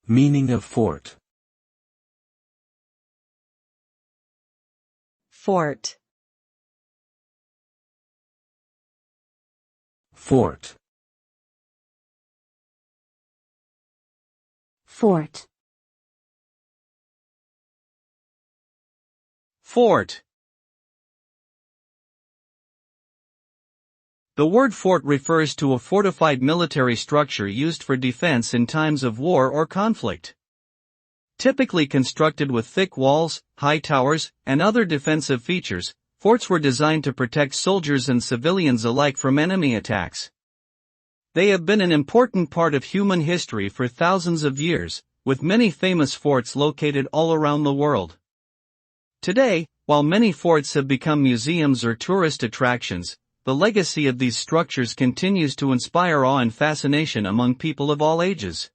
Meaning of fort. Fort. Fort. Fort. Fort. The word fort refers to a fortified military structure used for defense in times of war or conflict. Typically constructed with thick walls, high towers, and other defensive features, forts were designed to protect soldiers and civilians alike from enemy attacks. They have been an important part of human history for thousands of years, with many famous forts located all around the world. Today, while many forts have become museums or tourist attractions, the legacy of these structures continues to inspire awe and fascination among people of all ages.